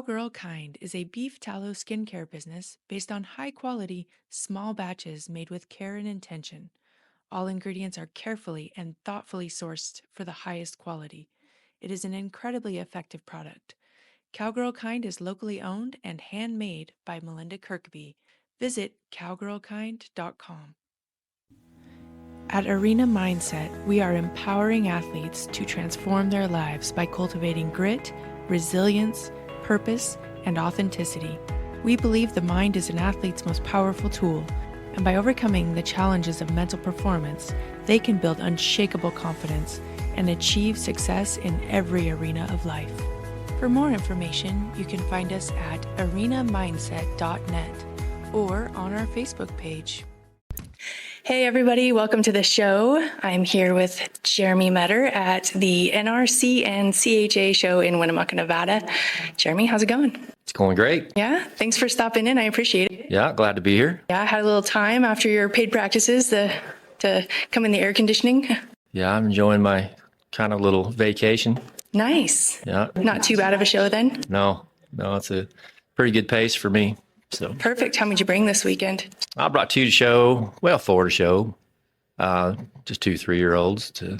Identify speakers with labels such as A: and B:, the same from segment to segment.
A: Cowgirl Kind is a beef tallow skincare business based on high quality, small batches made with care and intention. All ingredients are carefully and thoughtfully sourced for the highest quality. It is an incredibly effective product. Cowgirl Kind is locally owned and handmade by Melinda Kirkby. Visit cowgirlkind.com. At Arena Mindset, we are empowering athletes to transform their lives by cultivating grit, resilience, purpose, and authenticity. We believe the mind is an athlete's most powerful tool, and by overcoming the challenges of mental performance, they can build unshakable confidence and achieve success in every arena of life. For more information, you can find us at arenamindset.net or on our Facebook page. Hey everybody, welcome to the show. I'm here with Jeremy Meador at the NRC and CHA show in Winnemucca, Nevada. Jeremy, how's it going?
B: It's going great.
A: Yeah, thanks for stopping in. I appreciate it.
B: Yeah, glad to be here.
A: Yeah, I had a little time after your paid practices to come in the air conditioning.
B: Yeah, I'm enjoying my kind of little vacation.
A: Nice.
B: Yeah.
A: Not too bad of a show then?
B: No, it's a pretty good pace for me. So
A: Perfect. How many did you bring this weekend?
B: I brought four to show. Just 2 3-year-olds to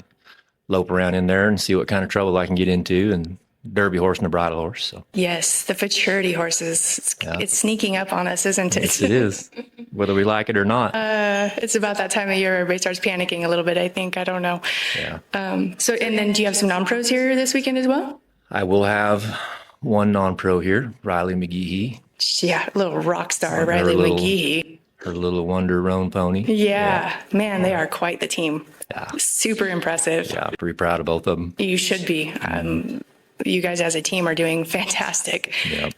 B: lope around in there and see what kind of trouble I can get into, and derby horse and a bridle horse. So
A: Yes, the futurity horses. It's sneaking up on us, isn't it?
B: yes, it is, whether we like it or not.
A: It's about that time of year where everybody starts panicking a little bit, I think. I don't know.
B: Yeah.
A: And then do you have some non-pros here this weekend as well?
B: I will have one non-pro here, Riley McGehee.
A: Yeah, little rock star,
B: Her
A: Riley
B: little-
A: McGee.
B: Her little Wonder Roan pony.
A: Yeah, man, they are quite the team.
B: Yeah.
A: Super impressive.
B: Yeah, pretty proud of both of them.
A: You should be. You guys as a team are doing fantastic.
B: Yeah.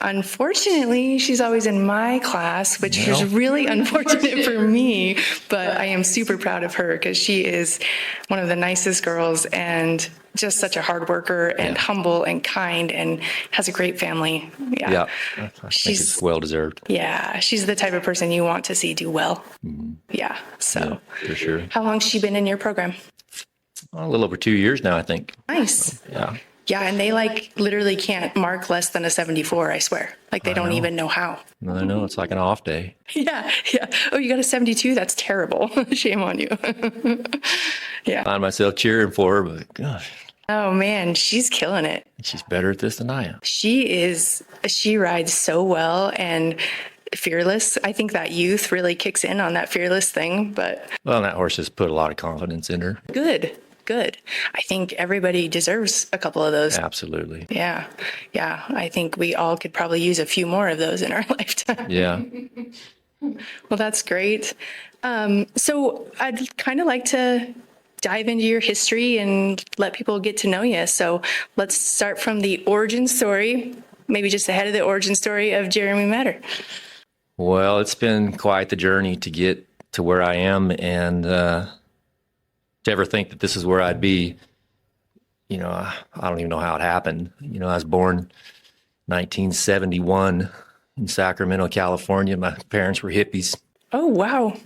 A: Unfortunately, she's always in my class, which is really unfortunate for me, but I am super proud of her because she is one of the nicest girls and just such a hard worker and humble and kind and has a great family.
B: Yeah. I think it's well deserved.
A: Yeah, she's the type of person you want to see do well. Yeah, so.
B: Yeah, for sure.
A: How long's she been in your program?
B: A little over 2 years now, I think.
A: Nice.
B: Yeah.
A: Yeah, and they literally can't mark less than a 74, I swear. They don't even know how.
B: I know, it's like an off day.
A: Yeah. Oh, you got a 72? That's terrible. Shame on you. Yeah.
B: Find myself cheering for her, but gosh,
A: Oh, man, she's killing it.
B: she's better at this than I am.
A: She rides so well and fearless. I think that youth really kicks in on that fearless thing, but
B: Well, that horse has put a lot of confidence in her.
A: good. I think everybody deserves a couple of those.
B: Absolutely.
A: Yeah. I think we all could probably use a few more of those in our lifetime.
B: Yeah.
A: Well, that's great. So I'd kind of like to dive into your history and let people get to know you. So let's start from the origin story, maybe just ahead of the origin story of Jeremy Meador.
B: Well, it's been quite the journey to get to where I am, and to ever think that this is where I'd be, I don't even know how it happened. I was born 1971 in Sacramento, California. My parents were hippies.
A: Oh, wow.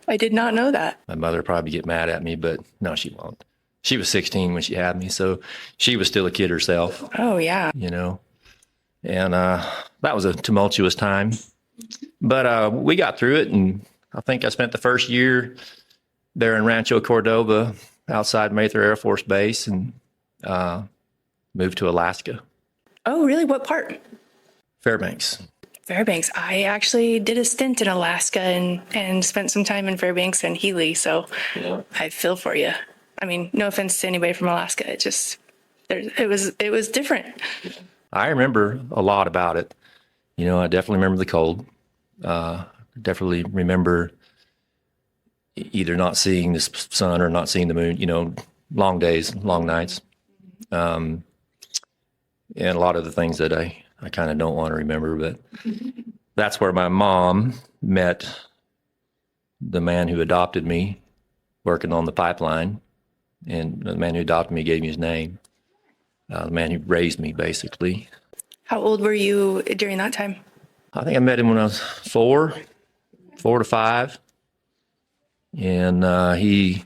A: I did not know that.
B: My mother would probably get mad at me, but no, she won't. She was 16 when she had me, so she was still a kid herself,
A: Oh, yeah.
B: and that was a tumultuous time. But we got through it, and I think I spent the first year there in Rancho Cordova outside Mather Air Force Base, and moved to Alaska.
A: Oh, really? What part?
B: Fairbanks.
A: Fairbanks. I actually did a stint in Alaska and spent some time in Fairbanks and Healy, so I feel for you. I mean, no offense to anybody from Alaska. It was different.
B: I remember a lot about it. I definitely remember the cold. Definitely remember either not seeing the sun or not seeing the moon, long days, long nights. And a lot of the things that I kind of don't want to remember, but that's where my mom met the man who adopted me working on the pipeline. And the man who adopted me gave me his name. The man who raised me, basically.
A: How old were you during that time?
B: I think I met him when I was 4 to 5. And he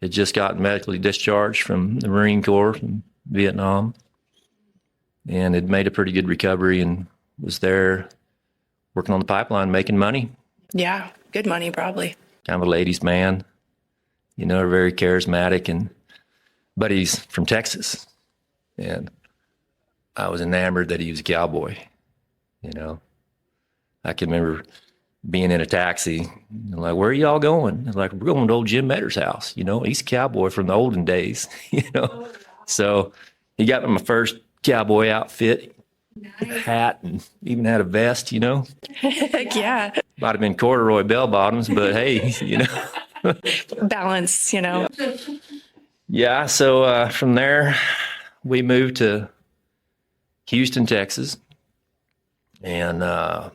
B: had just gotten medically discharged from the Marine Corps from Vietnam. and had made a pretty good recovery and was there working on the pipeline, making money.
A: Yeah, good money, probably.
B: Kind of a ladies' man, very charismatic, but he's from Texas. And I was enamored that he was a cowboy. I can remember being in a taxi, like, where are y'all going? Like, we're going to old Jim Meador's house. He's a cowboy from the olden days, So he got me my first cowboy outfit, hat, and even had a vest,
A: Heck yeah.
B: Might have been corduroy bell bottoms, but hey,
A: Balance,
B: Yeah, so from there, we moved to Houston, Texas. And I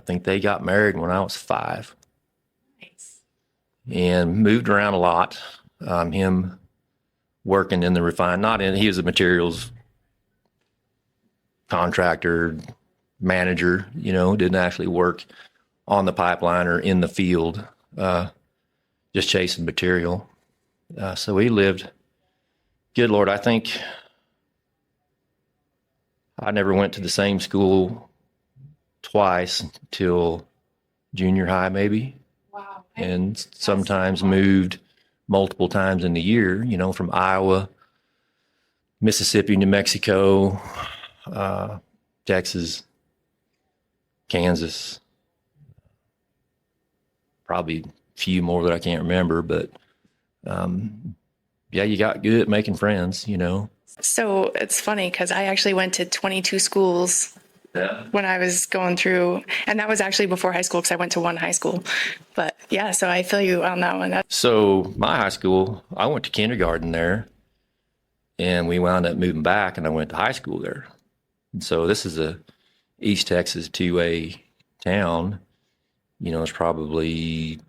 B: think they got married when I was 5.
A: Nice.
B: And moved around a lot. Him working in the he was a materials contractor, manager, didn't actually work on the pipeline or in the field, just chasing material. So we lived, good Lord, I think I never went to the same school twice till junior high, maybe.
A: Wow.
B: And sometimes moved multiple times in the year, from Iowa, Mississippi, New Mexico, Texas, Kansas, probably a few more that I can't remember, but yeah, you got good at making friends,
A: So it's funny because I actually went to 22 schools when I was going through, and that was actually before high school because I went to one high school. But yeah, so I feel you on that one.
B: So my high school, I went to kindergarten there, and we wound up moving back, and I went to high school there. And so this is a East Texas 2A town. It's probably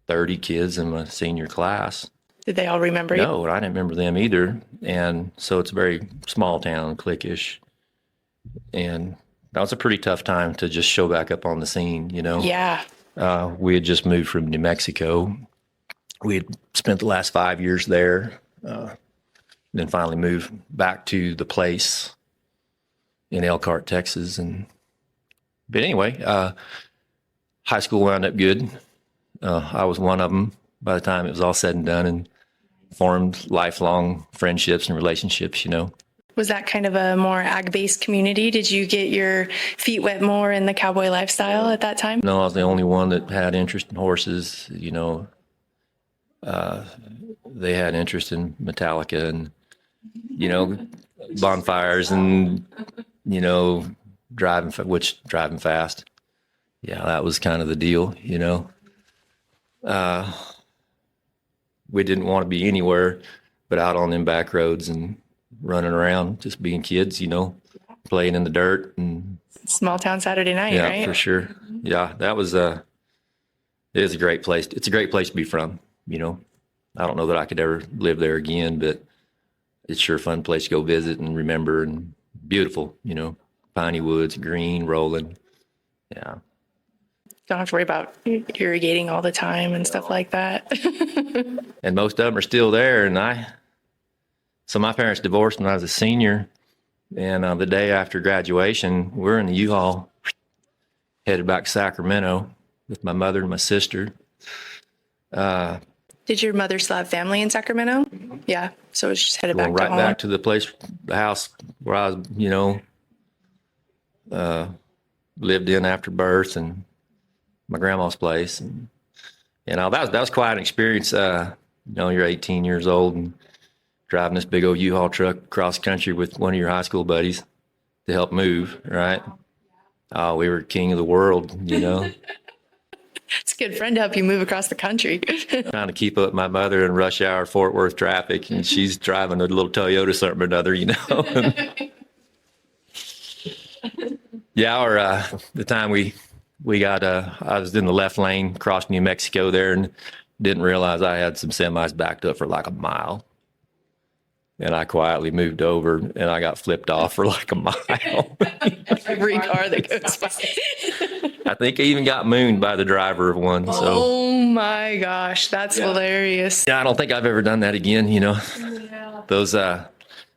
B: 30 kids in my senior class.
A: Did they all remember you?
B: No, I didn't remember them either. And so it's a very small town, cliquish. And that was a pretty tough time to just show back up on the scene,
A: Yeah.
B: We had just moved from New Mexico. We had spent the last 5 years there, then finally moved back to the place in Elkhart, Texas. But anyway, high school wound up good. I was one of them by the time it was all said and done, and formed lifelong friendships and relationships,
A: Was that kind of a more ag-based community? Did you get your feet wet more in the cowboy lifestyle at that time?
B: No, I was the only one that had interest in horses. They had interest in Metallica and, bonfires and, driving fast. Yeah, that was kind of the deal, We didn't want to be anywhere but out on them back roads and running around, just being kids, playing in the dirt. And
A: small town Saturday night,
B: yeah,
A: right?
B: For sure. Yeah, that was it is a great place. It's a great place to be from, I don't know that I could ever live there again, but it's sure a fun place to go visit and remember, and beautiful, piney woods, green, rolling. Yeah.
A: Don't have to worry about irrigating all the time and stuff like that.
B: And most of them are still there. So my parents divorced when I was a senior, and the day after graduation, we're in the U-Haul, headed back to Sacramento with my mother and my sister.
A: Did your mother still have family in Sacramento? Yeah, so it's just headed back
B: right
A: to home.
B: Back to the house where I was, lived in after birth, and my grandma's place. And that was quite an experience. You're 18 years old and driving this big old U-Haul truck across country with one of your high school buddies to help move, right? Oh, we were king of the world,
A: It's a good friend to help you move across the country.
B: Trying to keep up with my mother in rush hour Fort Worth traffic, and she's driving a little Toyota something or another, Yeah, or the time we got, I was in the left lane, crossed New Mexico there, and didn't realize I had some semis backed up for like a mile. And I quietly moved over, and I got flipped off for like a mile.
A: Every car that goes by.
B: I think I even got mooned by the driver of one. So.
A: Oh my gosh, that's hilarious.
B: Yeah, I don't think I've ever done that again.
A: Yeah.
B: Those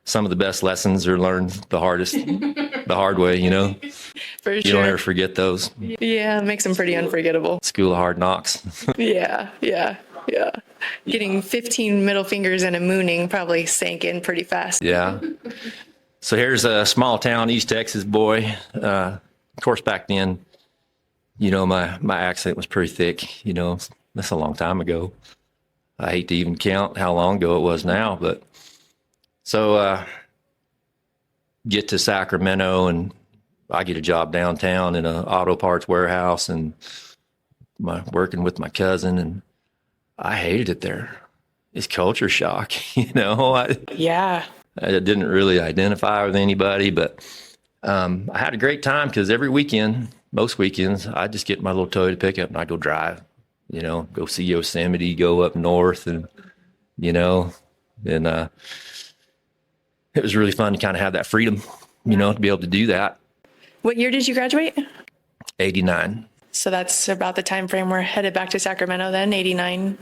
B: some of the best lessons are learned the hard way, you know?
A: For
B: You don't
A: sure.
B: ever forget those.
A: Yeah, it makes them pretty unforgettable.
B: School of hard knocks.
A: Yeah, yeah, yeah. Getting 15 middle fingers and a mooning probably sank in pretty fast.
B: Yeah. So here's a small town, East Texas boy. Of course, back then, you know, my accent was pretty thick. You know, that's a long time ago. I hate to even count how long ago it was now, but so get to Sacramento and I get a job downtown in an auto parts warehouse and working with my cousin, and I hated it there. It's culture shock, you know.
A: Yeah.
B: I didn't really identify with anybody, but I had a great time because every weekend, most weekends, I just get my little Toyota pickup and I go drive, you know, go see Yosemite, go up north, and you know, and it was really fun to kind of have that freedom, you know, to be able to do that.
A: What year did you graduate?
B: 89.
A: So that's about the time frame we're headed back to Sacramento then, 89,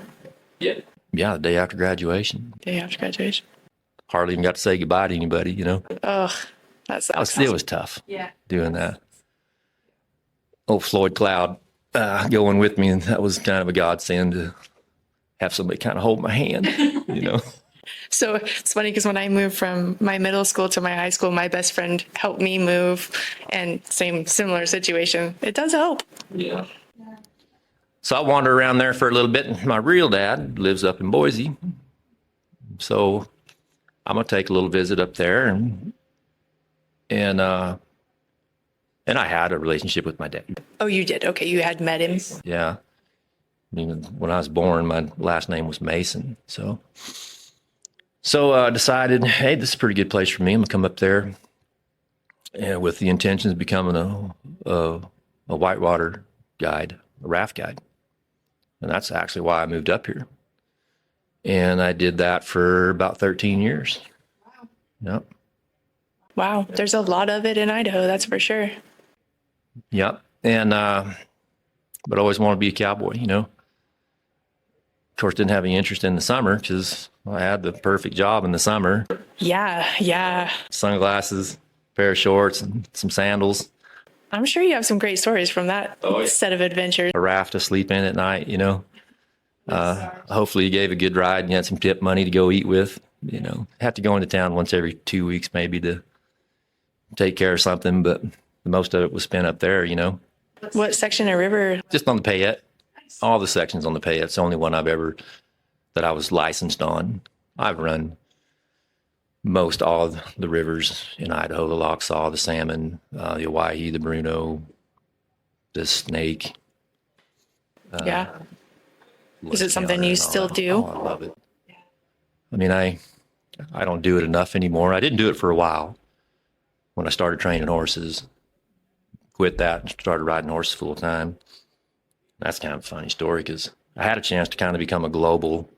B: Yeah. Yeah, the day after graduation.
A: day after graduation.
B: Hardly even got to say goodbye to anybody, you know.
A: Ugh, that sounds
B: It was tough
A: Yeah.
B: doing that. Old Floyd Cloud going with me, and that was kind of a godsend to have somebody kind of hold my hand, you know.
A: So it's funny because when I moved from my middle school to my high school, my best friend helped me move, and similar situation. It does help.
B: Yeah. So I wandered around there for a little bit. My real dad lives up in Boise. So I'm going to take a little visit up there. And I had a relationship with my dad.
A: Oh, you did? Okay, you had met him.
B: Yeah. I mean, when I was born, my last name was Mason. So I decided, hey, this is a pretty good place for me. I'm going to come up there and with the intentions of becoming a whitewater guide, a raft guide. And that's actually why I moved up here. And I did that for about 13 years. Wow. Yep.
A: Wow, there's a lot of it in Idaho, that's for sure.
B: Yep. And, but I always wanted to be a cowboy, you know. Of course, didn't have any interest in the summer because I had the perfect job in the summer.
A: Yeah, yeah.
B: Sunglasses, pair of shorts, and some sandals.
A: I'm sure you have some great stories from that set of adventures.
B: A raft to sleep in at night, you know. Hopefully you gave a good ride and you had some tip money to go eat with, you know. Have to go into town once every 2 weeks maybe to take care of something, but most of it was spent up there, you know.
A: What section of river?
B: Just on the Payette. All the sections on the Payette. It's the only one that I was licensed on. I've run most all the rivers in Idaho, the Lochsaw, the Salmon, the Owyhee, the Bruno, the Snake.
A: Yeah. Is it something you still do?
B: Oh, I love it. I mean, I don't do it enough anymore. I didn't do it for a while when I started training horses. Quit that and started riding horses full time. That's kind of a funny story because I had a chance to kind of become a global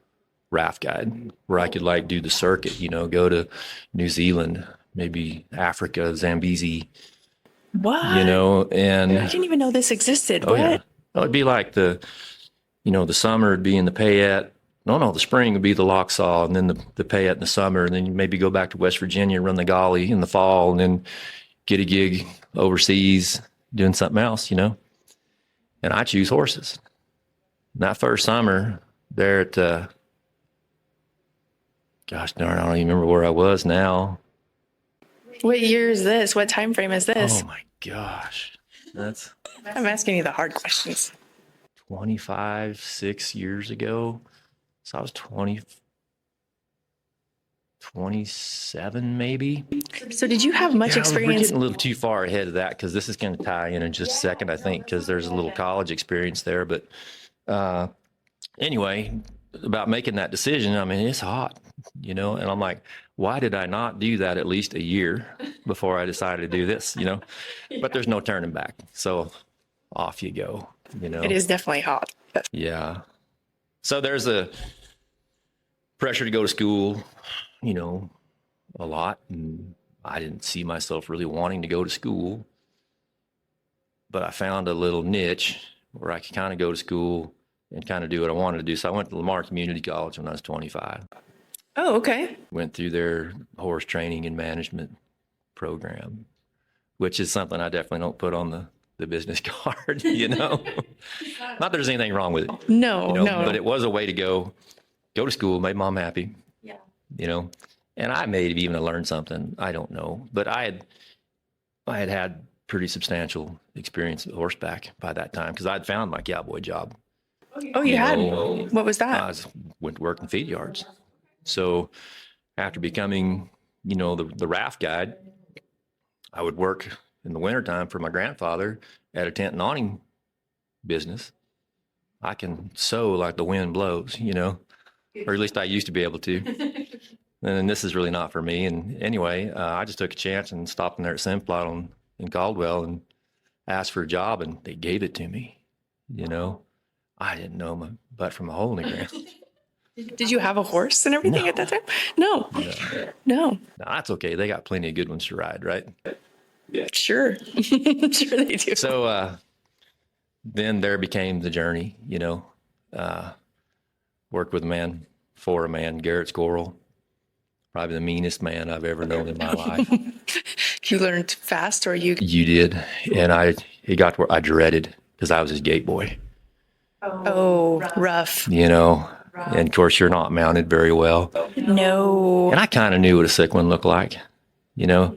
B: raft guide where I could like do the circuit, you know, go to New Zealand, maybe Africa, Zambezi,
A: What?
B: you know, and
A: I didn't even know this existed.
B: oh
A: What?
B: yeah, well, it'd be like the summer would be in the Payette. No, the spring would be the Lochsaw, and then the Payette in the summer, and then you maybe go back to West Virginia and run the Golly in the fall, and then get a gig overseas doing something else, you know. And I choose horses. And that first summer there at, gosh darn, I don't even remember where I was now.
A: What year is this? What time frame is this?
B: Oh my gosh. That's
A: I'm asking you the hard questions.
B: 6 years ago. So I was 27 maybe.
A: So did you have much
B: We're
A: experience?
B: getting a little too far ahead of that because this is going to tie in just a second, I think, because there's a little college experience there. But anyway, about making that decision, I mean, it's hot, you know, and I'm like, why did I not do that at least a year before I decided to do this, you know? But there's no turning back. So off you go, you know.
A: It is definitely hot.
B: Yeah. So there's a pressure to go to school, you know, a lot. And I didn't see myself really wanting to go to school. But I found a little niche where I could kind of go to school and kind of do what I wanted to do. So I went to Lamar Community College when I was 25.
A: Oh, okay.
B: Went through their horse training and management program, which is something I definitely don't put on the business card, you know. Not that there's anything wrong with it,
A: No,
B: but
A: no.
B: it was a way to go to school, made mom happy, you know. And I may have even learned something, I don't know, but I had pretty substantial experience with horseback by that time because I'd found my cowboy job.
A: Oh, you
B: You
A: had.
B: know,
A: What was
B: I
A: that?
B: was, went to work in feed yards. So after becoming, the raft guide, I would work in the wintertime for my grandfather at a tent and awning business. I can sew like the wind blows, or at least I used to be able to. And this is really not for me. And anyway, I just took a chance and stopped in there at Simplot in Caldwell and asked for a job, and they gave it to me. You know, I didn't know my butt from a hole in the ground.
A: Did you have a horse and everything at
B: No,
A: that time? No,
B: no,
A: no.
B: no, that's okay. They got plenty of good ones to ride, right?
A: Sure. Sure they do.
B: So then there became the journey. Worked with a man, for a man, Garrett Squirrel, probably the meanest man I've ever known in my life.
A: You learned fast, or you?
B: You did, and it got to where I dreaded because I was his gate boy.
A: Oh, rough.
B: And of course you're not mounted very well.
A: No.
B: And I kind of knew what a sick one looked like, you know.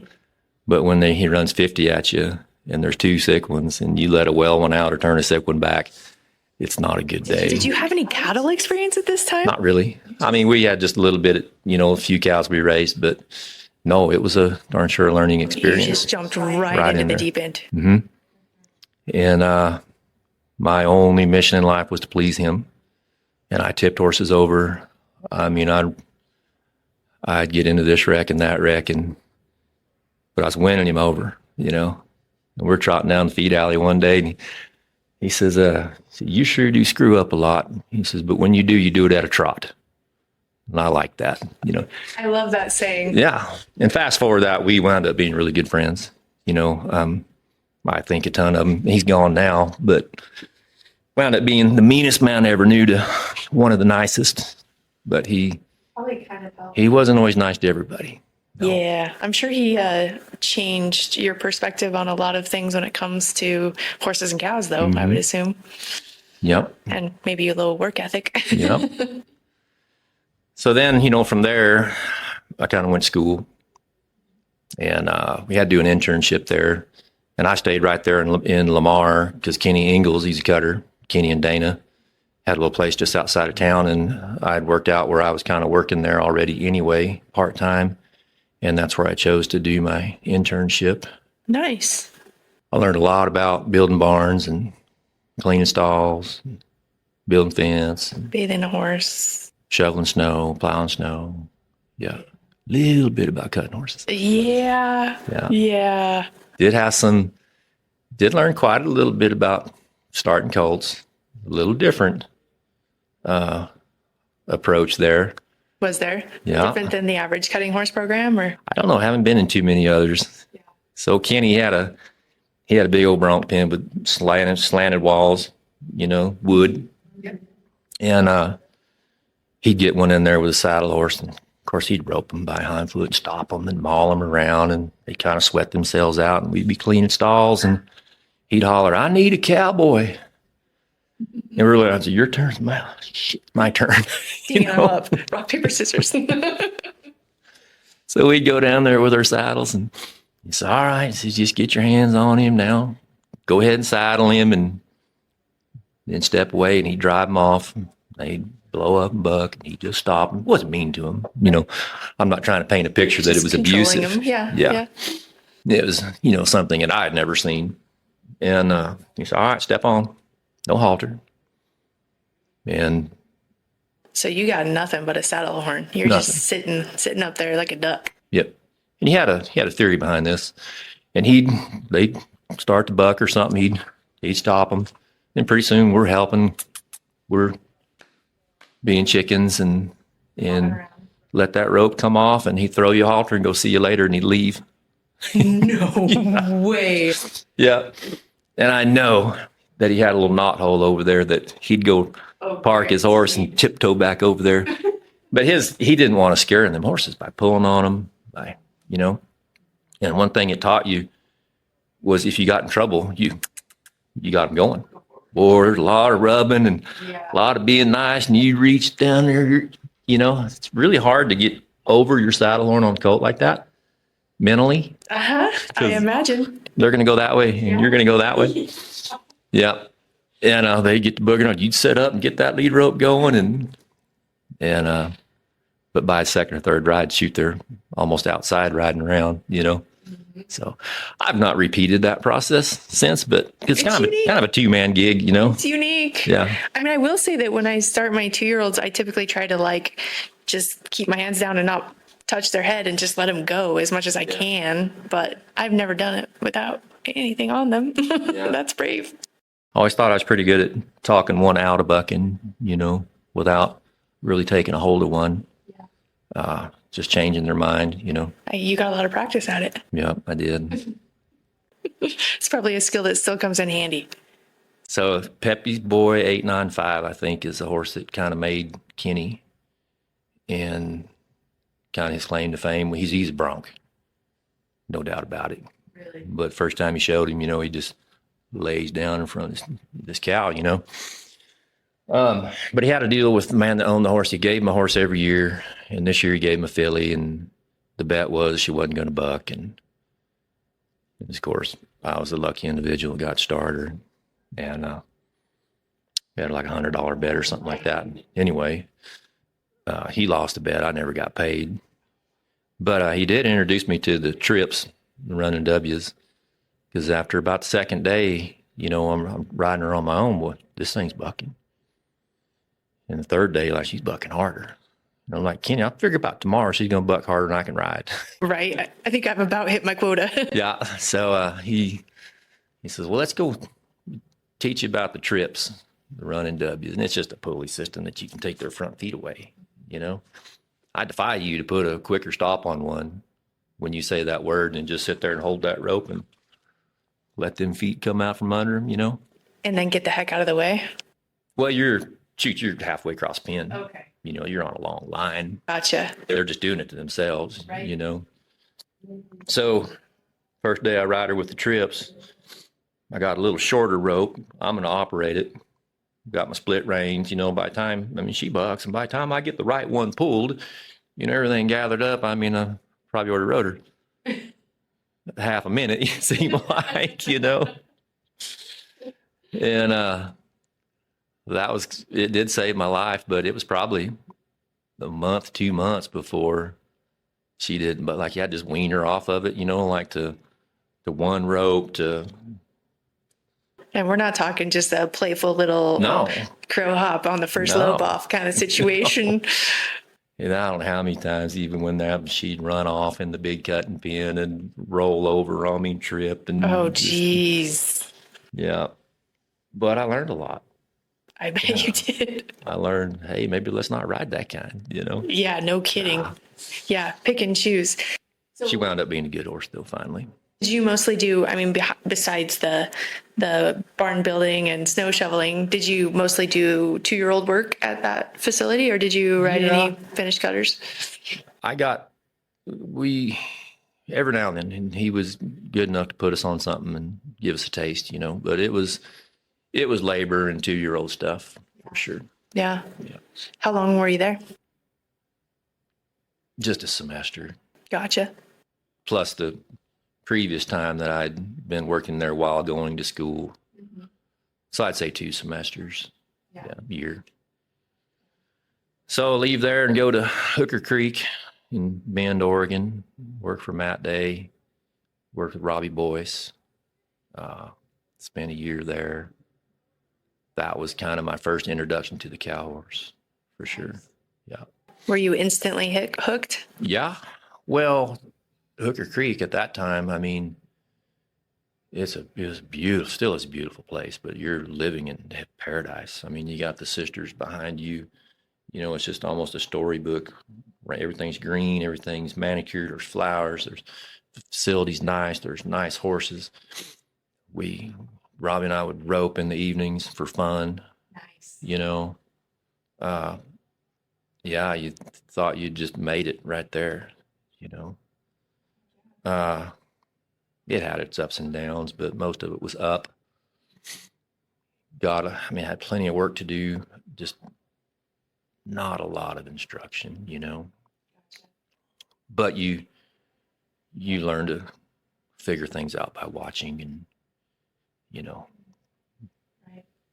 B: But when he runs 50 at you, and there's two sick ones, and you let a well one out or turn a sick one back, it's not a good day.
A: Did you have any cattle experience at this time?
B: Not really. I mean, we had just a little bit, a few cows we raised, but no, it was a darn sure learning experience.
A: You just jumped right into the deep end.
B: Mm-hmm. And my only mission in life was to please him. And I tipped horses over. I mean, I'd get into this wreck and that wreck, but I was winning him over, And we're trotting down the feed alley one day, and he says, "You sure do screw up a lot." He says, "But when you do it at a trot." And I like that.
A: I love that saying.
B: Yeah. And fast forward that, we wound up being really good friends. I think a ton of him. He's gone now, but wound up being the meanest man I ever knew to one of the nicest. But he wasn't always nice to everybody. No.
A: Yeah, I'm sure he changed your perspective on a lot of things when it comes to horses and cows, though, I would assume.
B: Yep.
A: And maybe a little work ethic.
B: Yep. So then, from there, I kind of went to school, and we had to do an internship there. And I stayed right there in Lamar because Kenny Ingalls, he's a cutter, Kenny and Dana, had a little place just outside of town. And I'd worked out where I was kind of working there already anyway, part-time. And that's where I chose to do my internship.
A: Nice.
B: I learned a lot about building barns and cleaning stalls, building fence,
A: Bathing a horse.
B: shoveling snow, plowing snow. Yeah. A little bit about cutting horses.
A: Yeah.
B: Yeah.
A: Yeah.
B: Did learn quite a little bit about starting colts. A little different approach there.
A: Was there?
B: Yeah.
A: Different than the average cutting horse program, or?
B: I don't know. I haven't been in too many others. Yeah. So Kenny had a big old bronc pen with slanted walls, wood. Yeah. And he'd get one in there with a saddle horse, and of course he'd rope them by hind foot and stop them and maul them around, and they kind of sweat themselves out, and we'd be cleaning stalls, and he'd holler, "I need a cowboy." And we're like, "Your turn." My turn.
A: Teeing them up. Rock, paper, scissors.
B: So we'd go down there with our saddles, and he said, "All right," he says, "just get your hands on him now. Go ahead and saddle him, and then step away." And he'd drive him off. They'd blow up and buck, and he'd just stop him. Wasn't mean to him. I'm not trying to paint a picture that it was abusive.
A: Him. Yeah.
B: It was, something that I had never seen. And he said, "All right, step on. No halter." And
A: so you got nothing but a saddle horn. You're just sitting up there like a duck.
B: Yep. And he had a theory behind this. And they'd start to buck or something. He'd stop them. And pretty soon we're helping. We're being chickens and let that rope come off, and he'd throw you a halter and go, "See you later," and he'd leave.
A: No way.
B: Yeah. And I know that he had a little knot hole over there that he'd go park his horse and tiptoe back over there But he didn't want to scare them horses by pulling on them, by, you know. And one thing it taught you was if you got in trouble, you got them going. Boy, there's a lot of rubbing and a lot of being nice, and you reach down there, you know, it's really hard to get over your saddle horn on a colt like that mentally.
A: Uh-huh. I imagine.
B: They're going to go that way, and you're going to go that way. Yeah. And they get the booger on. You'd set up and get that lead rope going, and but by a second or third ride, shoot, they're almost outside riding around, you know. So I've not repeated that process since, but it's kind of a two-man gig, you know.
A: It's unique.
B: Yeah.
A: I mean, I will say that when I start my 2-year-olds, I typically try to like just keep my hands down and not touch their head and just let them go as much as I can. But I've never done it without anything on them. That's brave.
B: I always thought I was pretty good at talking one out of bucking, you know, without really taking a hold of one. Just changing their mind, you know.
A: You got a lot of practice at it.
B: Yeah, I did.
A: It's probably a skill that still comes in handy.
B: So Pepe's Boy 895, I think, is the horse that kind of made Kenny and kind of his claim to fame. He's a bronc, no doubt about it.
A: Really?
B: But first time he showed him, you know, he just lays down in front of this cow, you know. But he had to deal with the man that owned the horse. He gave him a horse every year, and this year he gave him a filly, and the bet was she wasn't going to buck. And of course, I was the lucky individual that got started, and we had like $100 bet or something like that. Anyway, he lost the bet. I never got paid, but he did introduce me to the trips, the running W's, because after about the second day, you know, I'm riding her on my own. Well, this thing's bucking. And the third day, like, she's bucking harder. And I'm like, Kenny, I'll figure about tomorrow she's going to buck harder than I can ride.
A: Right. I think I've about hit my quota.
B: Yeah. So he says, well, let's go teach you about the trips, the running W's. And it's just a pulley system that you can take their front feet away, you know. I defy you to put a quicker stop on one when you say that word and just sit there and hold that rope and let them feet come out from under them, you know.
A: And then get the heck out of the way.
B: Well, you're halfway across pin.
A: Okay.
B: You know, you're on a long line.
A: Gotcha.
B: They're just doing it to themselves,
A: Right.
B: You know. So first day I ride her with the trips, I got a little shorter rope. I'm going to operate it. Got my split reins, you know, by the time, I mean, she bucks, and by the time I get the right one pulled, you know, everything gathered up, I mean, I probably already rode her half a minute, it seemed like, you know. And it did save my life, but it was probably a month, 2 months before she did. But like, you had to just wean her off of it, you know, like to one rope to.
A: And we're not talking just a playful little crow hop on the first lope off kind of situation.
B: And I don't know how many times, even when she'd run off in the big cutting pin and roll over on me and trip. And
A: oh, geez.
B: Yeah. But I learned a lot.
A: I bet you did.
B: I learned, hey, maybe let's not ride that kind, you know?
A: Yeah, no kidding. Yeah, pick and choose.
B: She wound up being a good horse, though, finally.
A: Did you mostly do, I mean, besides the barn building and snow shoveling, did you mostly do 2-year-old work at that facility, or did you ride any finished cutters?
B: Every now and then, and he was good enough to put us on something and give us a taste, you know, but it was labor and 2-year-old stuff for sure.
A: Yeah. How long were you there?
B: Just a semester.
A: Gotcha.
B: Plus the previous time that I'd been working there while going to school. Mm-hmm. So I'd say 2 semesters, a year. So I leave there and go to Hooker Creek in Bend, Oregon, work for Matt Day, work with Robbie Boyce, spent a year there. That was kind of my first introduction to the cow horse, for sure. Yeah.
A: Were you instantly hooked? Yeah.
B: Well, Hooker Creek at that time, I mean, it was beautiful, still is a beautiful place, but you're living in paradise. I mean, you got the sisters behind you. You know, it's just almost a storybook. Right? Everything's green, everything's manicured, there's flowers, there's facilities nice, there's nice horses. Robbie and I would rope in the evenings for fun. Nice. You know, Yeah, you thought you just made it right there, you know. Uh, it had its ups and downs, but most of it was up. I mean, I had plenty of work to do, just not a lot of instruction, you know. But you learn to figure things out by watching, and you know,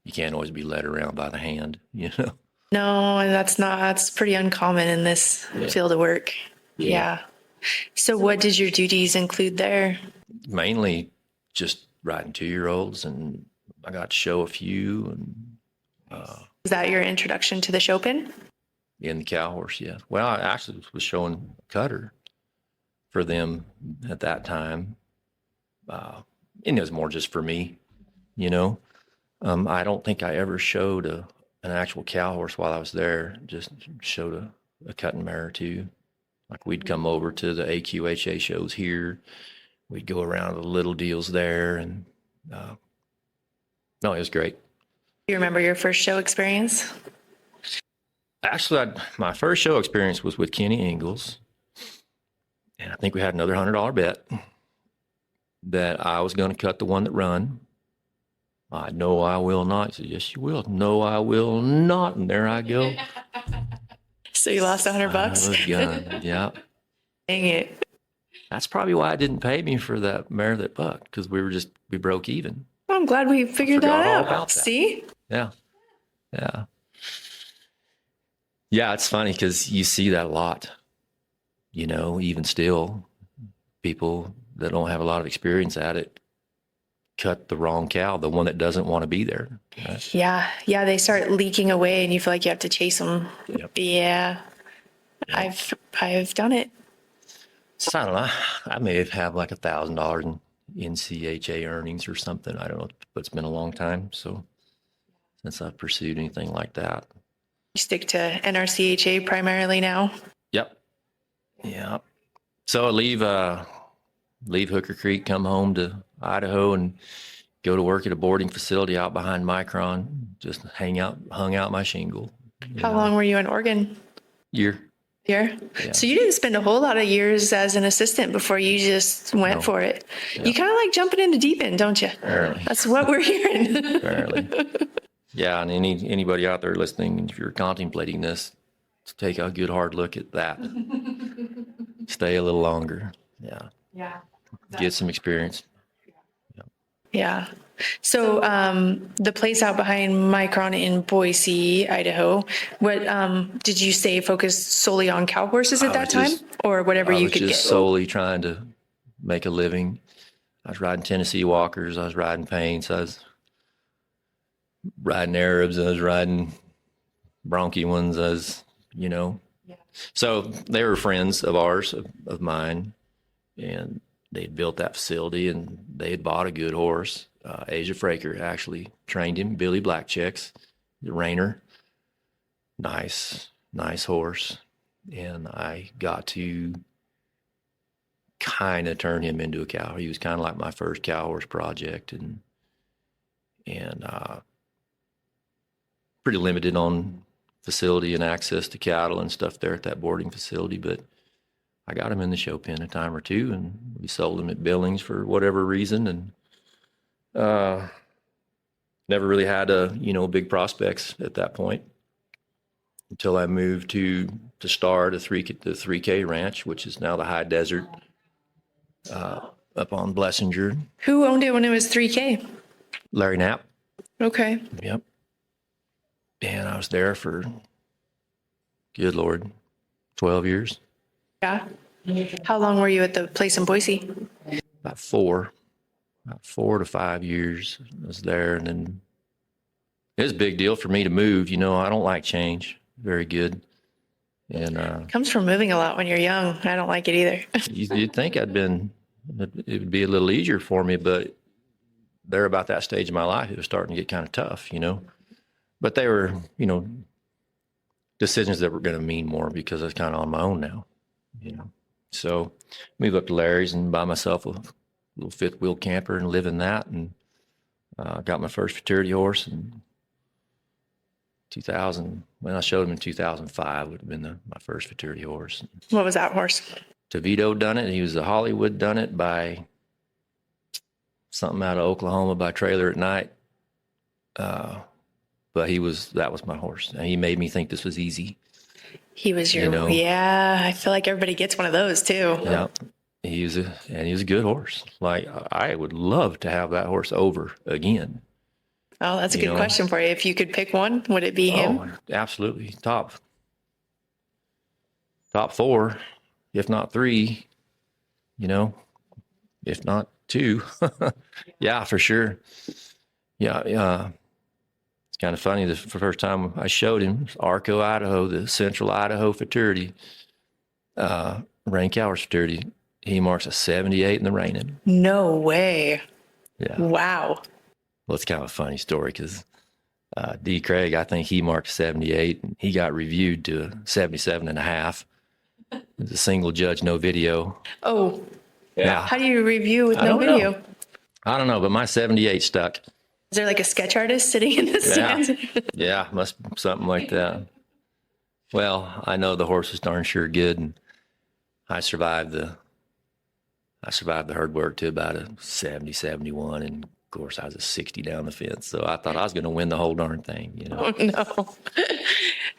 B: you can't always be led around by the hand, you know.
A: No, and that's pretty uncommon in this
B: Yeah.
A: field of work.
B: Yeah.
A: Yeah. So what did your duties include there?
B: Mainly just riding 2-year-olds, and I got to show a few, and
A: Was that your introduction to the show pin?
B: in the cow horse, yeah. Well, I actually was showing Cutter for them at that time. And it was more just for me, you know. I don't think I ever showed an actual cow horse while I was there. Just showed a cutting mare or two. Like we'd come over to the AQHA shows here. We'd go around to the little deals there, and no, it was great.
A: Do you remember your first show experience?
B: Actually, my first show experience was with Kenny Ingalls, and I think we had another $100 bet that I was going to cut the one that run. I know I will not. He said, yes, you will. No, I will not. And there I go.
A: So you lost $100?
B: I was gone. Yeah.
A: Dang it.
B: That's probably why it didn't pay me for that mare that bucked, because we broke even.
A: Well, I'm glad we figured that
B: Forgot all
A: out.
B: about that.
A: See?
B: Yeah. Yeah. Yeah, it's funny because you see that a lot, you know, even still, people that don't have a lot of experience at it cut the wrong cow, the one that doesn't want to be there. Right?
A: Yeah. Yeah. They start leaking away and you feel like you have to chase them.
B: Yep.
A: Yeah.
B: Yep.
A: I've done it.
B: So I don't know. I may have like $1,000 in NCHA earnings or something. I don't know, but it's been a long time. So since I've pursued anything like that.
A: You stick to NRCHA primarily now?
B: Yep. Yeah. So I leave Hooker Creek, come home to Idaho, and go to work at a boarding facility out behind Micron. Just hung out my shingle.
A: How long were you in Oregon?
B: Year.
A: Here?
B: Yeah.
A: So you didn't spend a whole lot of years as an assistant before you just went
B: No.
A: for it.
B: Yeah.
A: You kind of like jumping into deep end, don't you?
B: Apparently.
A: That's what we're hearing.
B: Apparently. Yeah, and anybody out there listening, if you're contemplating this, take a good hard look at that. Stay a little longer. Yeah.
A: Yeah.
B: Get some experience.
A: Yeah. So the place out behind Micron in Boise, Idaho, what did you say focused solely on cow horses at
B: I
A: that
B: was
A: time,
B: just-
A: or whatever
B: I
A: you
B: was
A: could
B: just
A: get?
B: solely trying to make a living. I was riding Tennessee Walkers. I was riding Paints. I was riding Arabs. I was riding Bronchi ones. I was, you know.
A: Yeah.
B: So they were friends of ours, of mine, and they had built that facility, and they had bought a good horse. Asia Fraker actually trained him. Billy Blackchecks, the reiner. Nice horse. And I got to kind of turn him into a cow. He was kind of like my first cow horse project, and pretty limited on facility and access to cattle and stuff there at that boarding facility. But I got him in the show pen a time or two, and we sold him at Billings for whatever reason, and never really had big prospects at that point until I moved to Star, the 3K ranch, which is now the High Desert, up on Blessinger.
A: Who owned it when it was 3K?
B: Larry Knapp.
A: Okay.
B: Yep. And I was there for, good Lord, 12 years.
A: Yeah. How long were you at the place in Boise?
B: About 4 to 5 years I was there. And then it was a big deal for me to move. You know, I don't like change very good. And
A: Comes from moving a lot when you're young. I don't like it either.
B: you'd think it would be a little easier for me, but they're about that stage of my life. It was starting to get kind of tough, you know. But they were, decisions that were going to mean more because I was kind of on my own now, you know. So move up to Larry's and buy myself a little fifth wheel camper and live in that, and got my first futurity horse, and 2000, when I showed him in 2005, would have been my first futurity horse.
A: What was that horse?
B: DeVito done it. He was a Hollywood done it by something out of Oklahoma by Trailer at Night. But that was my horse. And he made me think this was easy.
A: He was yeah, I feel like everybody gets one of those too.
B: Yeah. He was a good horse. Like, I would love to have that horse over again.
A: Oh, that's a good question for you. If you could pick one, would it be him?
B: Oh, absolutely. Top 4, if not 3, if not 2. Yeah, for sure. Yeah. It's kind of funny. The first time I showed him, Arco, Idaho, the Central Idaho Futurity, Rain Cowers Futurity, he marks a 78 in the reining.
A: No way.
B: Yeah.
A: Wow.
B: Well, it's kind of a funny story because D. Craig, I think he marked 78. And he got reviewed to a 77 and a half. It was a single judge, no video.
A: Oh,
B: yeah.
A: How do you review with no video?
B: I don't know, but my 78 stuck.
A: Is there like a sketch artist sitting in the stands?
B: Yeah, must be something like that. Well, I know the horse was darn sure good, and I survived the hard work to about a 70, 71, and of course I was a 60 down the fence, so I thought I was going to win the whole darn thing.
A: Oh no,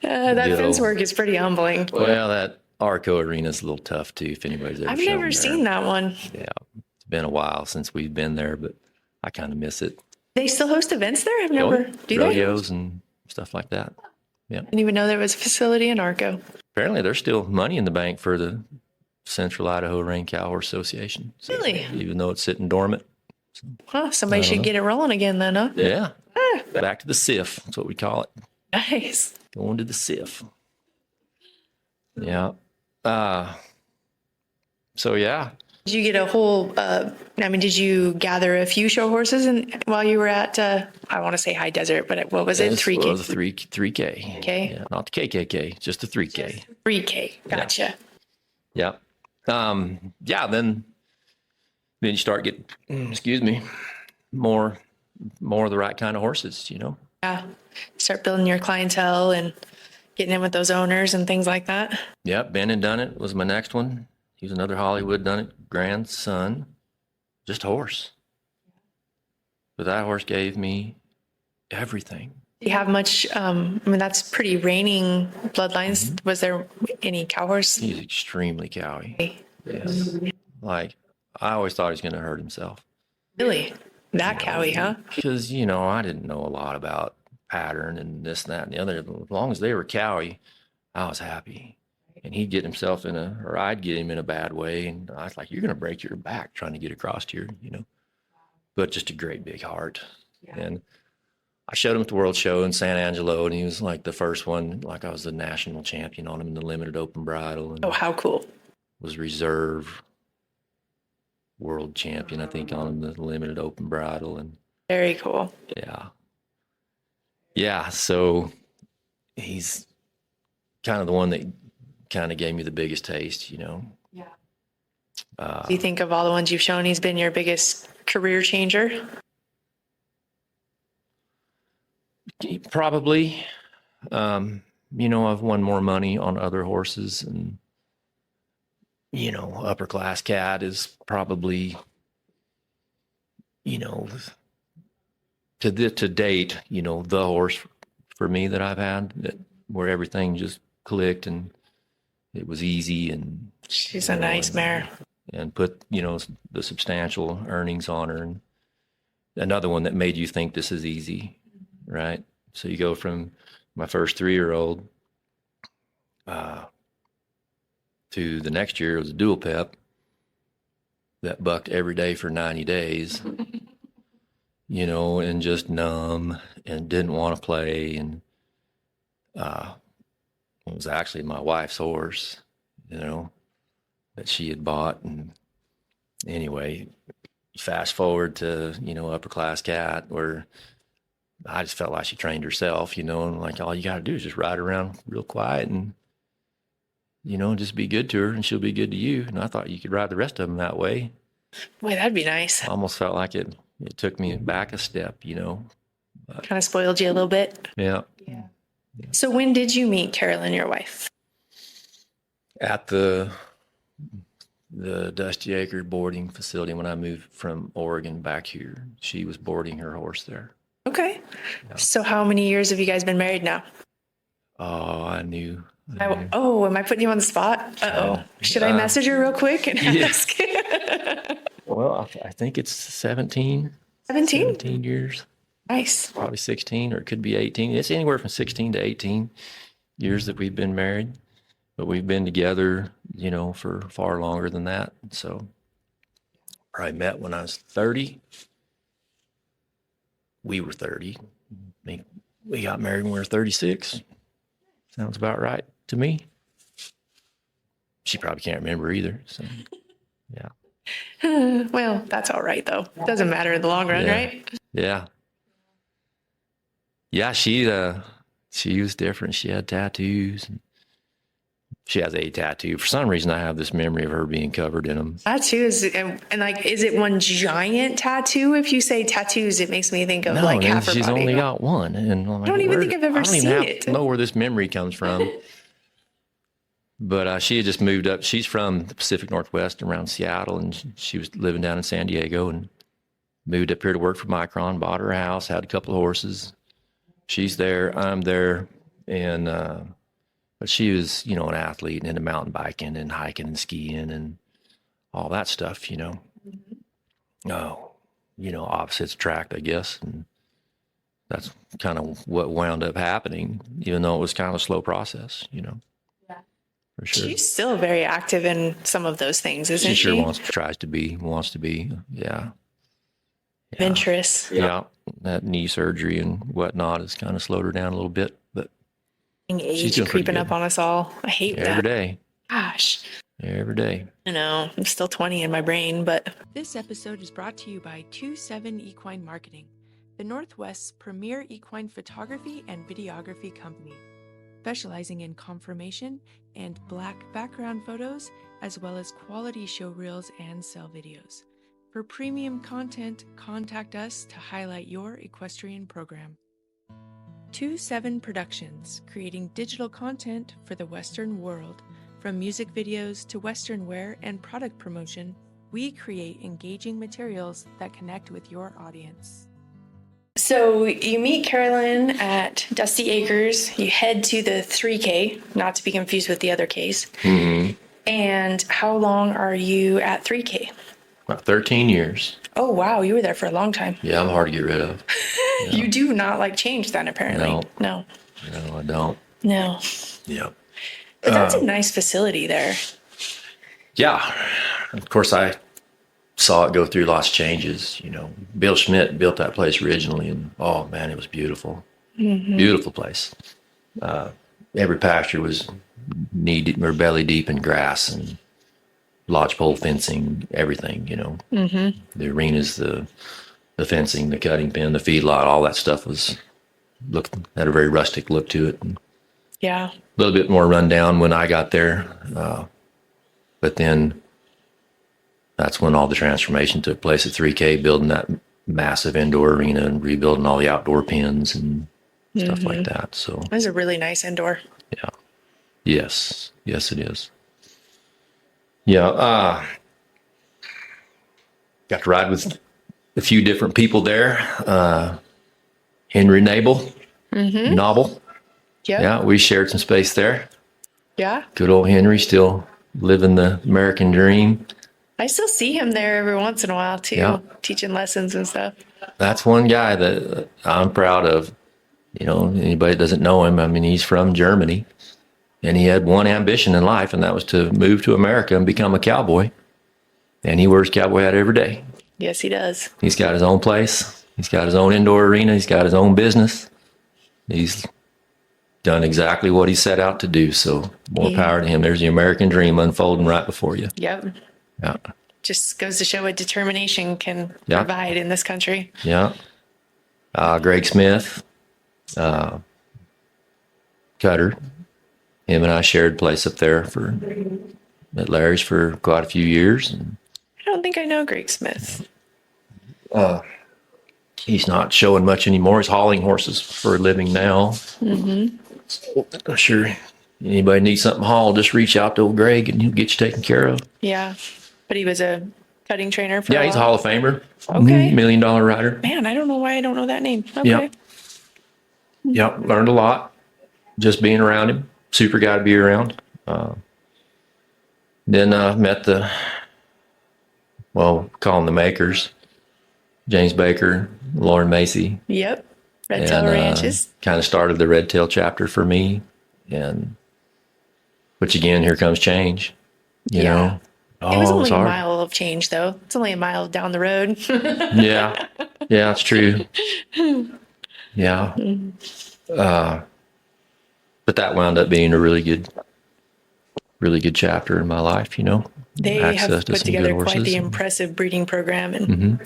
A: that fence work is pretty humbling.
B: Well, that Arco Arena is a little tough too. If anybody's ever,
A: I've never seen that one.
B: Yeah, it's been a while since we've been there, but I kind of miss it.
A: They still host events there? I've never. Do they?
B: Rodeos and stuff like that. Yeah.
A: Didn't even know there was a facility in Arco.
B: Apparently, there's still money in the bank for the Central Idaho Rein Cow Horse Association. So,
A: really?
B: Even though it's sitting dormant.
A: Well, somebody should get it rolling again then, huh?
B: Yeah. Back to the SIF. That's what we call it.
A: Nice.
B: Going to the SIF. Yeah. So, yeah.
A: Did you get a whole, did you gather a few show horses while you were at, I want to say High Desert, but what was it? 3K?
B: It was a 3K.
A: Okay.
B: Yeah, not the KKK, just the 3K.
A: 3K. Gotcha.
B: Yeah. Then you start getting, more of the right kind of horses,
A: Yeah. Start building your clientele and getting in with those owners and things like that.
B: Yeah. Been and Done It was my next one. He was another Hollywood Done It grandson, just a horse. But that horse gave me everything.
A: Do you have much, that's pretty reigning bloodlines. Mm-hmm. Was there any cow horse?
B: He's extremely cowy. Yes. Like, I always thought he was going to hurt himself.
A: Really? That cowy, huh?
B: Because, I didn't know a lot about pattern and this, that, and the other. As long as they were cowy, I was happy. And he'd get himself or I'd get him in a bad way. And I was like, you're going to break your back trying to get across here, But just a great big heart. Yeah. And I showed him at the World Show in San Angelo, and he was like the first one, like I was the national champion on him in the limited open bridle. And
A: how cool.
B: Was reserve world champion, I think, on him, the limited open bridle. And
A: very cool.
B: Yeah. Yeah. So he's kind of the one that kind of gave me the biggest taste, Yeah.
A: Do you think of all the ones you've shown, he's been your biggest career changer?
B: Probably. I've won more money on other horses, and, Upper Class Cat is probably, to date, the horse for me that I've had, where everything just clicked and it was easy, and
A: she's a nice mare,
B: and put the substantial earnings on her. And another one that made you think this is easy, right? So you go from my first 3-year-old to the next year, it was a dual pep that bucked every day for 90 days, and just numb and didn't want to play. And it was actually my wife's horse, that she had bought. And anyway, fast forward to, Upper Class Cat, where I just felt like she trained herself, and like all you got to do is just ride around real quiet and, just be good to her and she'll be good to you. And I thought you could ride the rest of them that way.
A: Boy, that'd be nice.
B: Almost felt like it took me back a step,
A: kind of spoiled you a little bit.
B: Yeah.
A: So when did you meet Carolyn, your wife?
B: At the Dusty Acre boarding facility when I moved from Oregon back here. She was boarding her horse there.
A: Okay. Yeah. So how many years have you guys been married now?
B: Oh, I knew.
A: Oh, am I putting you on the spot? Uh-oh. Should I message her real quick and ask?
B: Well, I think it's 17.
A: 17?
B: 17 years.
A: Nice.
B: Probably 16, or it could be 18. It's anywhere from 16 to 18 years that we've been married. But we've been together, for far longer than that. So I met when I was 30. We were 30. We got married when we were 36. Sounds about right to me. She probably can't remember either. So, yeah.
A: Well, that's all right, though. Doesn't matter in the long run, right?
B: Yeah. Yeah, she was different. She had tattoos. She has a tattoo. For some reason, I have this memory of her being covered in them.
A: Tattoos, and like, is it one giant tattoo? If you say tattoos, it makes me think of like half her body.
B: She's only got one, and I'm like,
A: I don't even think I've ever seen it. I don't even
B: know where this memory comes from. But she had just moved up. She's from the Pacific Northwest, around Seattle, and she was living down in San Diego, and moved up here to work for Micron. Bought her a house, had a couple of horses. She's there, I'm there, and but she was, an athlete and into mountain biking and hiking and skiing and all that stuff, Mm-hmm. Opposites attract, I guess. And that's kind of what wound up happening, even though it was kind of a slow process, Yeah. For sure.
A: She's still very active in some of those things, isn't she?
B: She sure wants to be. Yeah.
A: Adventurous.
B: Yeah. That knee surgery and whatnot has kind of slowed her down a little bit, but
A: age creeping up on us all. I hate that.
B: Every day.
A: Gosh.
B: Every day.
A: I know. I'm still 20 in my brain, but.
C: This episode is brought to you by 27 Equine Marketing, the Northwest's premier equine photography and videography company, specializing in conformation and black background photos, as well as quality show reels and sell videos. For premium content, contact us to highlight your equestrian program. 27 Productions, creating digital content for the Western world. From music videos to Western wear and product promotion, we create engaging materials that connect with your audience.
A: So you meet Carolyn at Dusty Acres. You head to the 3K, not to be confused with the other Ks.
B: Mm-hmm.
A: And how long are you at 3K?
B: About 13 years.
A: Oh, wow. You were there for a long time.
B: Yeah, I'm hard to get rid of.
A: Yeah. You do not like change then, apparently. No,
B: I don't.
A: No.
B: Yeah.
A: But that's a nice facility there.
B: Yeah. Of course, I saw it go through lots of changes. Bill Schmidt built that place originally, and oh man, it was beautiful. Mm-hmm. Beautiful place. Every pasture was belly deep in grass and lodgepole fencing, everything, Mm-hmm. The arenas, the fencing, the cutting pen, the feedlot, all that stuff had a very rustic look to it. And
A: yeah.
B: A little bit more rundown when I got there. But then that's when all the transformation took place at 3K, building that massive indoor arena and rebuilding all the outdoor pens and stuff like that. So
A: it was a really nice indoor.
B: Yeah. Yes, it is. Yeah. Got to ride with a few different people there. Henry Nabel.
A: Yep.
B: Yeah, we shared some space there.
A: Yeah.
B: Good old Henry, still living the American dream.
A: I still see him there every once in a while too, teaching lessons and stuff.
B: That's one guy that I'm proud of. Anybody that doesn't know him, I mean, he's from Germany, and he had one ambition in life, and that was to move to America and become a cowboy. And he wears cowboy hat every day.
A: Yes, he does.
B: He's got his own place. He's got his own indoor arena. He's got his own business. He's done exactly what he set out to do. So more power to him. There's the American dream unfolding right before you.
A: Yep.
B: Yeah.
A: Just goes to show what determination can provide in this country.
B: Yeah. Greg Smith, Cutter, him and I shared place up there at Larry's for quite a few years. And
A: I don't think I know Greg Smith.
B: He's not showing much anymore. He's hauling horses for a living now. Mm-hmm. I'm sure anybody needs something hauled, just reach out to old Greg and he'll get you taken care of.
C: Yeah. But he was a cutting trainer for
B: Yeah,
C: a
B: he's a
C: while.
B: Hall of Famer.
C: Okay.
B: $1 million rider.
C: Man, I don't know why I don't know that name. Okay.
B: Yep. Yep. Learned a lot just being around him. Super guy to be around. Then met call them the makers, James Baker, Lauren Macy.
C: Yep. Red Tail Ranches.
B: Kind of started the Red Tail chapter for me. And, which again, here comes change, you know.
C: It was only
B: it's
C: a
B: hard.
C: mile of change, though. It's only a mile down the road.
B: Yeah. Yeah, it's true. Yeah. But that wound up being a really good chapter in my life, you know.
C: They
B: Access
C: have
B: to
C: put
B: some
C: together
B: good
C: quite the
B: horses.
C: impressive breeding program, and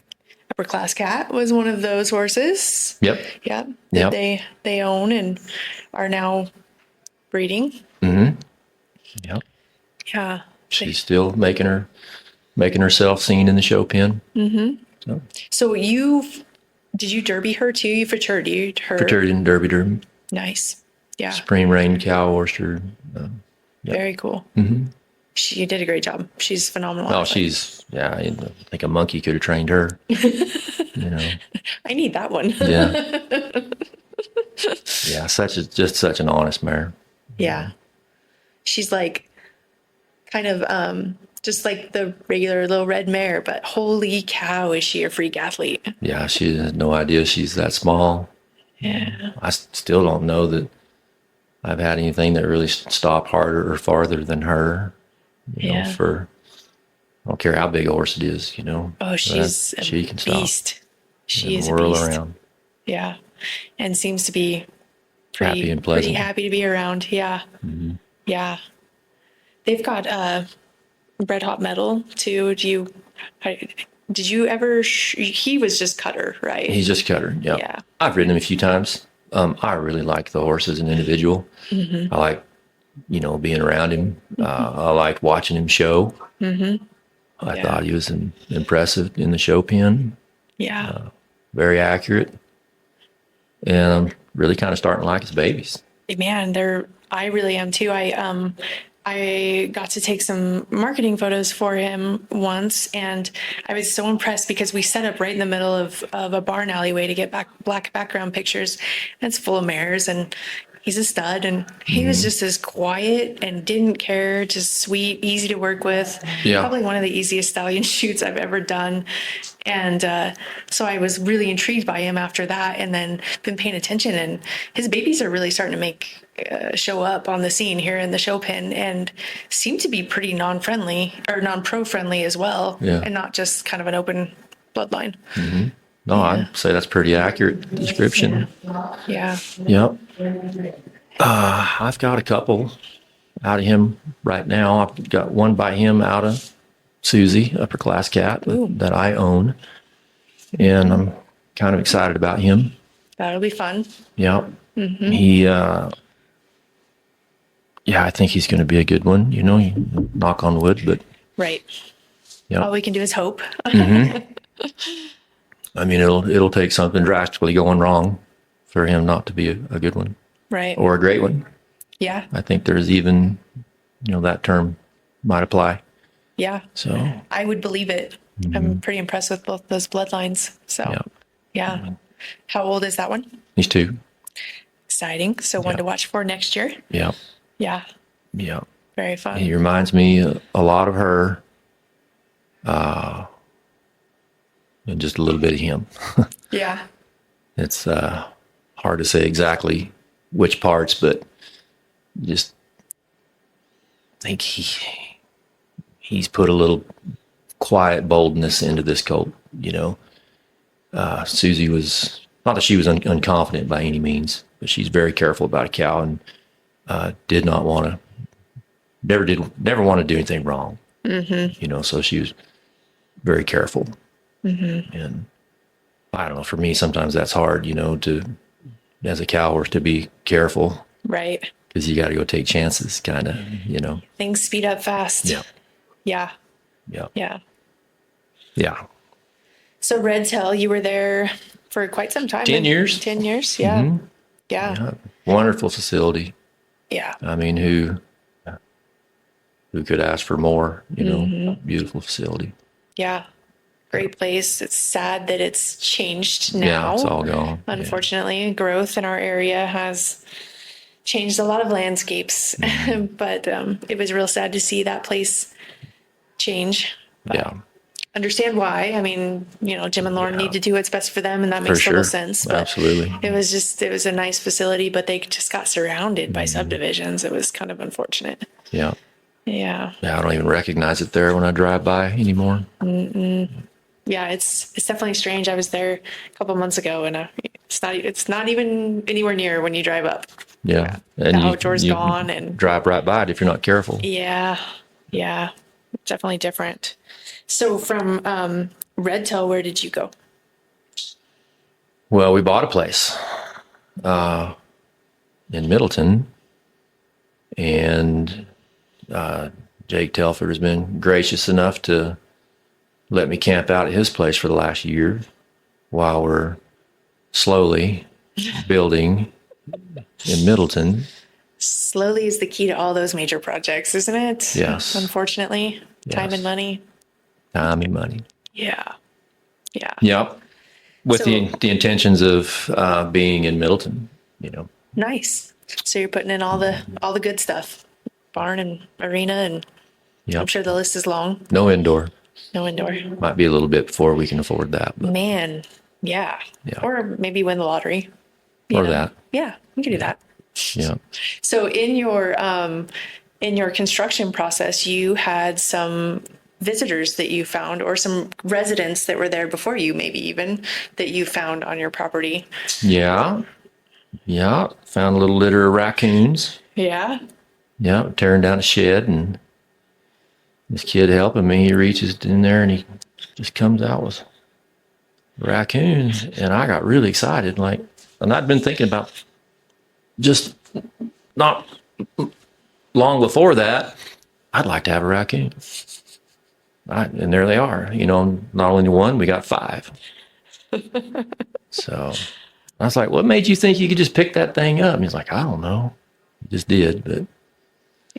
C: Upper Class Cat was one of those horses.
B: Yep.
C: Yeah, that
B: Yep.
C: they own and are now breeding.
B: Yep.
C: Yeah.
B: She's still making herself seen in the show pen.
C: So did you derby her too? You fraternity'd her.
B: Fraternity and Derby.
C: Nice. Yeah.
B: Supreme Reign Cow Orchard.
C: Very cool. She did a great job. She's phenomenal.
B: Oh,
C: athlete.
B: I think a monkey could have trained her. You know.
C: I need that one.
B: Yeah. Yeah, just such an honest mare.
C: Yeah. She's like kind of just like the regular little red mare, but holy cow, is she a freak athlete?
B: Yeah, she has no idea she's that small.
C: Yeah.
B: I still don't know that I've had anything that really stopped harder or farther than her. You know, I don't care how big a horse it is, you know.
C: Oh, she's
B: she
C: a
B: can stop
C: beast. She is a
B: whirl
C: beast.
B: around.
C: Yeah. And seems to be
B: Happy and
C: pretty
B: pleasant.
C: happy to be around. Yeah. Yeah. They've got Red Hot Metal too. Did you ever, he was just Cutter, right?
B: He's just Cutter. Yep.
C: Yeah.
B: I've ridden him a few times. I really like the horse as an individual. I like, you know, being around him. I liked watching him show. I thought he was impressive in the show pen.
C: Yeah.
B: Very accurate. And I'm really kind of starting to like his babies.
C: Man, I really am too. I got to take some marketing photos for him once, and I was so impressed because we set up right in the middle of a barn alleyway to get black background pictures. And it's full of mares, and he's a stud, and he was just as quiet and didn't care, just sweet, easy to work with.
B: Yeah.
C: Probably one of the easiest stallion shoots I've ever done. And so I was really intrigued by him after that, and then been paying attention, and his babies are really starting to show up on the scene here in the show pen, and seem to be pretty non-friendly or non-pro friendly as well.
B: Yeah.
C: And not just kind of an open bloodline.
B: No, I'd say that's pretty accurate description.
C: Yeah.
B: Yep. I've got a couple out of him right now. I've got one by him out of Susie, Upper Class Cat, that I own. And I'm kind of excited about him.
C: That'll be fun.
B: Yep. He, I think he's going to be a good one, you know, knock on wood, but
C: Right.
B: yeah.
C: All we can do is hope.
B: I mean, it'll take something drastically going wrong for him not to be a good one
C: Right.
B: or a great one.
C: Yeah.
B: I think there's even, you know, that term might apply.
C: Yeah.
B: So,
C: I would believe it. I'm pretty impressed with both those bloodlines. So, yeah. How old is that one?
B: he's 2.
C: Exciting. So, one to watch for next year.
B: Yeah.
C: Yeah.
B: Yeah.
C: Very fun.
B: He reminds me a lot of her, and just a little bit of him.
C: Yeah.
B: It's hard to say exactly which parts, but just think he's put a little quiet boldness into this colt, you know. Susie was, not that she was unconfident by any means, but she's very careful about a cow and did not want to, never want to do anything wrong. You know, so she was very careful. And I don't know, for me, sometimes that's hard, you know, as a cow horse, to be careful,
C: Right.
B: because you got to go take chances, kind of, you know.
C: Things speed up fast.
B: Yeah.
C: Yeah.
B: Yeah.
C: Yeah.
B: Yeah.
C: So, Red Tail, you were there for quite some time.
B: 10 years.
C: 10 years. Yeah. Yeah.
B: Yeah. Wonderful facility.
C: Yeah.
B: I mean, who could ask for more, beautiful facility.
C: Yeah. Great place. It's sad that it's changed
B: Yeah, it's
C: now.
B: all gone. Yeah.
C: Unfortunately, growth in our area has changed a lot of landscapes, but it was real sad to see that place change. But
B: Yeah,
C: understand why. I mean, Jim and Lauren need to do what's best for them, and that
B: for
C: makes total
B: sure.
C: sense. But
B: Absolutely.
C: it was a nice facility, but they just got surrounded by subdivisions. It was kind of unfortunate.
B: Yeah.
C: Yeah.
B: Yeah, I don't even recognize it there when I drive by anymore.
C: Yeah, it's definitely strange. I was there a couple months ago, and it's not even anywhere near when you drive up.
B: Yeah.
C: The
B: And
C: outdoors
B: you
C: gone, and
B: drive right by it if you're not careful.
C: yeah, definitely different. So from Red Tail, where did you go?
B: Well, we bought a place in Middleton, and Jake Telford has been gracious enough to let me camp out at his place for the last year while we're slowly building in Middleton.
C: Slowly is the key to all those major projects, isn't it?
B: Yes.
C: Unfortunately, time
B: Yes.
C: and money.
B: Time and money.
C: Yeah.
B: Yep. With
C: So-
B: the intentions of being in Middleton,
C: Nice. So you're putting in all the good stuff, barn and arena, and
B: Yep.
C: I'm sure the list is long.
B: No indoor.
C: No indoor.
B: Might be a little bit before we can afford that, but
C: Man, yeah.
B: Yeah.
C: Or maybe win the lottery. you
B: or
C: know.
B: that.
C: Yeah, we can do that.
B: Yeah.
C: So in your construction process, you had some visitors that you found, or some residents that were there before you, maybe even that you found on your property.
B: Yeah. Yeah. Found a little litter of raccoons.
C: Yeah.
B: Yeah. Tearing down a shed, and this kid helping me, he reaches in there and he just comes out with raccoons. And I got really excited. And I'd been thinking about just not long before that, I'd like to have a raccoon. And there they are. Not only one, we got 5. So I was like, what made you think you could just pick that thing up? And he's like, I don't know. He just did. But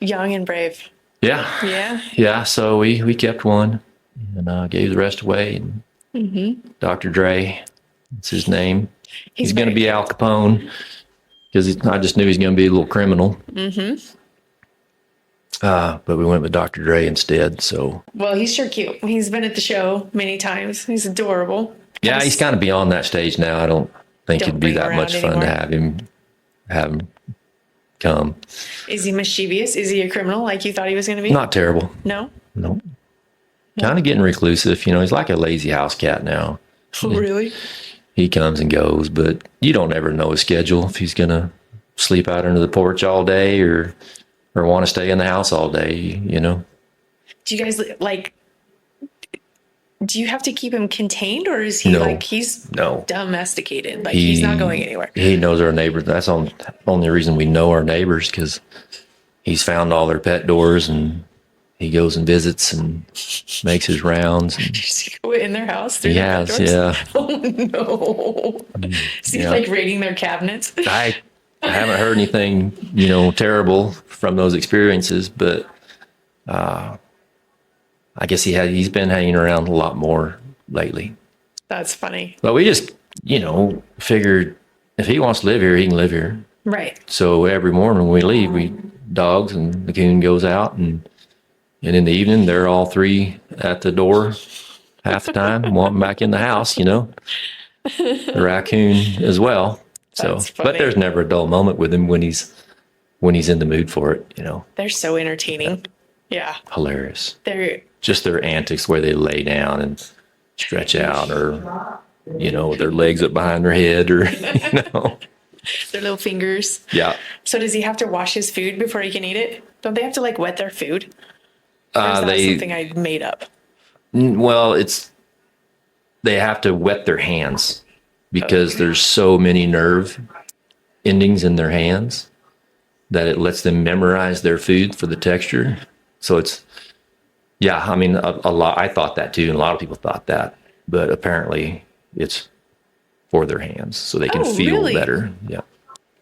C: Young and brave.
B: yeah.
C: Yeah.
B: Yeah. So we kept one and gave the rest away. And Dr. Dre, that's his name. He's going to be Al Capone because I just knew he's going to be a little criminal. But we went with Dr. Dre instead. So
C: Well, he's sure cute. He's been at the show many times. He's adorable.
B: yeah, he's kind of beyond that stage now. I don't think
C: Don't
B: it'd be
C: bring
B: that
C: him
B: much
C: around
B: fun to
C: anymore.
B: have him come.
C: Is he mischievous? Is he a criminal like you thought he was going to be?
B: Not terrible.
C: No?
B: No. Kind of getting reclusive. He's like a lazy house cat now.
C: Oh, really?
B: He comes and goes, but you don't ever know his schedule if he's going to sleep out under the porch all day or want to stay in the house all day,
C: Do you guys do you have to keep him contained, or is he
B: No.
C: he's
B: No.
C: domesticated? He's not going anywhere.
B: He knows our neighbors. That's the only reason we know our neighbors, because he's found all their pet doors and he goes and visits and makes his rounds. And
C: Does he go in their house through
B: he
C: their
B: has,
C: doors?
B: yeah.
C: Oh no. Is he
B: Yeah.
C: raiding their cabinets?
B: I haven't heard anything, terrible from those experiences, but I guess he's been hanging around a lot more lately.
C: That's funny.
B: But we just, figured if he wants to live here, he can live here.
C: Right.
B: So every morning when we leave, dogs and the coon goes out, and in the evening they're all 3 at the door half the time, and want them back in the house, the raccoon as well. So,
C: That's
B: but
C: funny.
B: there's never a dull moment with him when he's in the mood for it.
C: They're so entertaining. Yeah.
B: Hilarious.
C: They're
B: Just their antics where they lay down and stretch out, or with their legs up behind their head, or
C: their little fingers.
B: yeah.
C: So does he have to wash his food before he can eat it? Don't they have to wet their food? Or is that something I made up?
B: Well, they have to wet their hands because there's so many nerve endings in their hands that it lets them memorize their food for the texture. So a lot. I thought that too, and a lot of people thought that, but apparently it's for their hands so they can
C: Oh,
B: feel
C: really?
B: better. Yeah.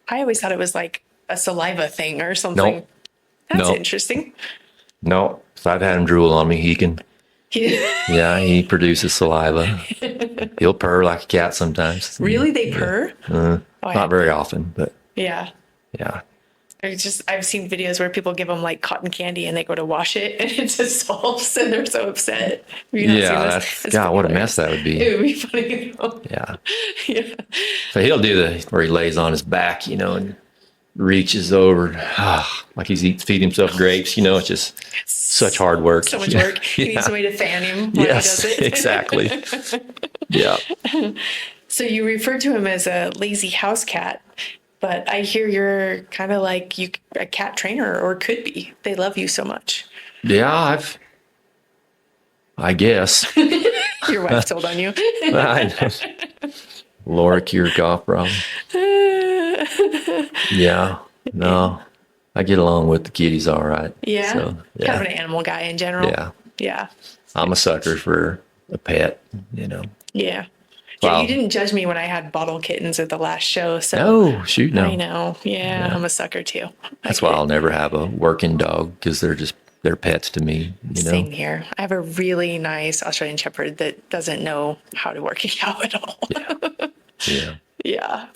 C: I always thought it was like a saliva thing or something.
B: Nope.
C: That's
B: Nope.
C: interesting.
B: No, if I've had him drool on me, he can.
C: Yeah.
B: Yeah, he produces saliva. He'll purr like a cat sometimes.
C: Really? They purr? Oh,
B: Not very often, but
C: Yeah.
B: yeah.
C: I've seen videos where people give them like cotton candy and they go to wash it and it dissolves and they're so upset. Have you not seen
B: Yeah,
C: this?
B: that's,
C: It's
B: God, what a
C: hilarious.
B: mess that would be.
C: It would be funny. Though.
B: Yeah.
C: Yeah.
B: So he'll do where he lays on his back, and reaches over, like he's feeding himself grapes. It's just such hard work.
C: So much work. He needs somebody to fan him while
B: Yes,
C: he does it.
B: exactly. Yeah.
C: So you refer to him as a lazy house cat, but I hear you're kind of like a cat trainer, or could be. They love you so much.
B: Yeah, I guess.
C: Your wife told on you.
B: Laura Kirchhoff problem. Yeah. No, I get along with the kitties all right.
C: Yeah.
B: So,
C: Kind of
B: yeah.
C: an animal guy in general.
B: Yeah.
C: Yeah.
B: I'm a sucker for a pet,
C: Yeah. Yeah,
B: Wow.
C: you didn't judge me when I had bottle kittens at the last show, so
B: No, shoot, no.
C: I know. Yeah, I'm a sucker too.
B: That's why I'll never have a working dog, because they're pets to me,
C: Same here. I have a really nice Australian Shepherd that doesn't know how to work a cow at all.
B: Yeah.
C: Yeah.